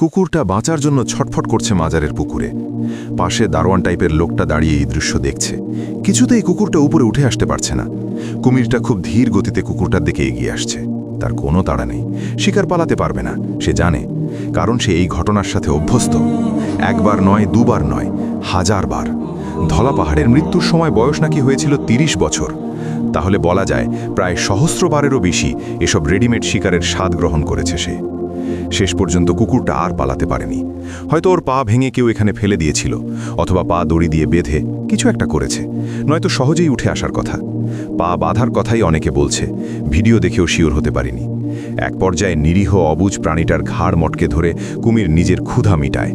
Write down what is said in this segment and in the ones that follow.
কুকুরটা বাঁচার জন্য ছটফট করছে মাজারের পুকুরে। পাশে দারোয়ান টাইপের লোকটা দাঁড়িয়ে এই দৃশ্য দেখছে। কিছুতেই কুকুরটা উপরে উঠে আসতে পারছে না। কুমিরটা খুব ধীর গতিতে কুকুরটার দিকে এগিয়ে আসছে। তার কোনো তাড়া নেই, শিকার পালাতে পারবে না, সে জানে, কারণ সে এই ঘটনার সাথে অভ্যস্ত। একবার নয়, দুবার নয়, 1000 বার। ধলা পাহাড়ের মৃত্যুর সময় বয়স নাকি হয়েছিল 30 বছর। তাহলে বলা যায় প্রায় সহস্রবারেরও বেশি এসব রেডিমেড শিকারের স্বাদ গ্রহণ করেছে সে। শেষ পর্যন্ত কুকুরটা আর পালাতে পারেনি। হয়তো ওর পা ভেঙে কেউ এখানে ফেলে দিয়েছিল, অথবা পা দড়ি দিয়ে বেঁধে কিছু একটা করেছে, নয়তো সহজেই উঠে আসার কথা। পা বাঁধার কথাই অনেকে বলছে, ভিডিও দেখেও শিওর হতে পারিনি। এক পর্যায়ে নিরীহ অবুঝ প্রাণীটার ঘাড় মটকে ধরে কুমির নিজের ক্ষুধা মিটায়।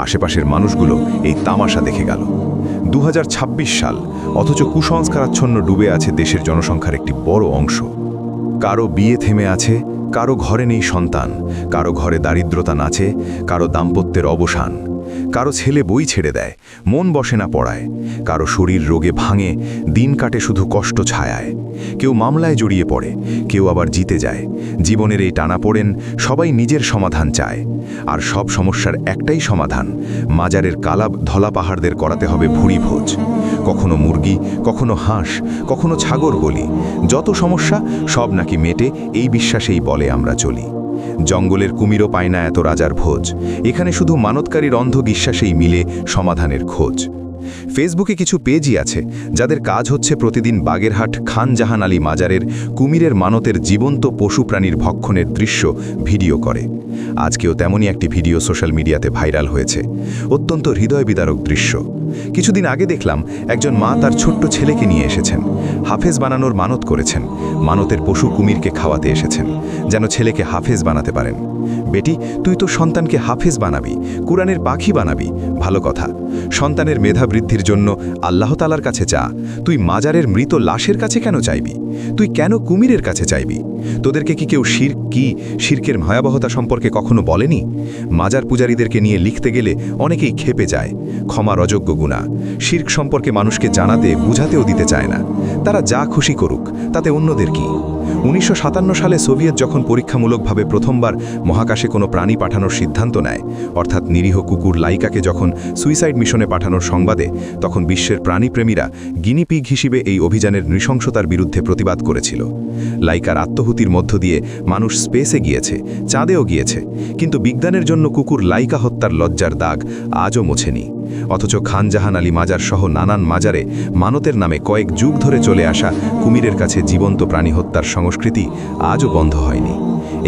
আশেপাশের মানুষগুলো এই তামাশা দেখে গেল। 2026 সাল, অথচ কুসংস্কারাচ্ছন্ন ডুবে আছে দেশের জনসংখ্যার একটি বড় অংশ। কারো বিয়ে থেমে আছে, কারো ঘরে নেই সন্তান, কারো ঘরে দারিদ্রতা নাচে, কারো দাম্পত্যের অবসান, কারো ছেলে বই ছেড়ে দেয়, মন বসে না পড়ায়, কারো শরীর রোগে ভাঙে, দিন কাটে শুধু কষ্ট ছায়ায়। কেউ মামলায় জড়িয়ে পড়ে, কেউ আবার জিতে যায়। জীবনের এই টানাপোড়েন, সবাই নিজের সমাধান চায়। আর সব সমস্যার একটাই সমাধান, মাজারের কালা ধলা পাহাড়দের করাতে হবে ভুরি ভোজ। কখনো মুরগি, কখনো হাঁস, কখনো ছাগর বলি। যত সমস্যা সব নাকি মেটে এই বিশ্বাসেই বলে আমরা চলি। জঙ্গলের কুমিরও পায় না এত রাজার ভোজ। এখানে শুধু মানতকারীর অন্ধ বিশ্বাসেই মিলে সমাধানের খোঁজ। ফেসবুকে কিছু পেজই আছে যাদের কাজ হচ্ছে প্রতিদিন বাগেরহাট খান জাহান আলী মাজারের কুমিরের মানতের জীবন্ত পশু প্রাণীর ভক্ষণের দৃশ্য ভিডিও করে। আজকেও তেমনই একটি ভিডিও সোশ্যাল মিডিয়াতে ভাইরাল হয়েছে। অত্যন্ত হৃদয় বিদারক দৃশ্য। কিছুদিন আগে দেখলাম একজন মা তার ছোট্ট ছেলেকে নিয়ে এসেছেন, হাফেজ বানানোর মানত করেছেন। মানতের পশু কুমিরকে খাওয়াতে এসেছেন, যেন ছেলেকে হাফেজ বানাতে পারেন। বেটি, তুই তো সন্তানকে হাফেজ বানাবি, কুরআনের পাখি বানাবি, ভালো কথা। সন্তানের মেধা বৃদ্ধির জন্য আল্লাহ তাআলার কাছে চা। তুই মাজারের মৃত লাশের কাছে কেন চাইবি? তুই কেন কুমিরের কাছে চাইবি? তোদেরকে কি কেউ শিরকের ভয়াবহতা সম্পর্কে কখনো বলেনি? মাজার পূজারীদেরকে নিয়ে লিখতে গেলে অনেকেই ক্ষেপে যায়। ক্ষমার অযোগ্য গুনাহ। শিরক সম্পর্কে মানুষকে জানাতে, বুঝাতেও দিতে চায় না। তারা যা খুশি করুক, তাতে অন্যদের কি? 1957 সালে সোভিয়েত যখন পরীক্ষামূলকভাবে প্রথমবার মহাকাশে কোনো প্রাণী পাঠানোর সিদ্ধান্ত নেয়, অর্থাৎ নিরীহ কুকুর লাইকাকে যখন সুইসাইড মিশনে পাঠানোর সংবাদে, তখন বিশ্বের প্রাণীপ্রেমীরা গিনিপিগ হিসেবে এই অভিযানের নৃশংসতার বিরুদ্ধে প্রতিবাদ করেছিল। লাইকার আত্মহুতির মধ্য দিয়ে মানুষ স্পেসে গিয়েছে, চাঁদেও গিয়েছে, কিন্তু বিজ্ঞানের জন্য কুকুর লাইকা হত্যার লজ্জার দাগ আজও মোছেনি। অথচ খান জাহান আলী মাজার সহ নানান মাজারে মানতের নামে কয়েক যুগ ধরে চলে আসা কুমিরের কাছে জীবন্ত প্রাণী হত্যার সংস্কৃতি আজও বন্ধ হয়নি।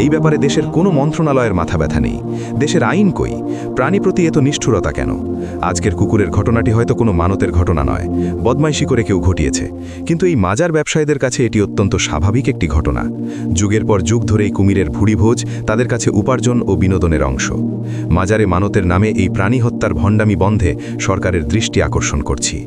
এই ব্যাপারে দেশের কোনো মন্ত্রণালয়ের মাথা ব্যথা নেই। দেশের আইন কই? প্রাণী প্রতি এত নিষ্ঠুরতা কেন? আজকের কুকুরের ঘটনাটি হয়তো কোনো মানতের ঘটনা নয়, বদমাইশি করে কেউ ঘটিয়েছে, কিন্তু এই মাজার ব্যবসায়ীদের কাছে এটি অত্যন্ত স্বাভাবিক একটি ঘটনা। যুগের পর যুগ ধরে এই কুমিরের ভুড়ি ভোজ তাদের কাছে উপার্জন ও বিনোদনের অংশ। মাজারে মানতের নামে এই প্রাণী হত্যার ভণ্ডামি বন্ধে সরকারের দৃষ্টি আকর্ষণ করছি।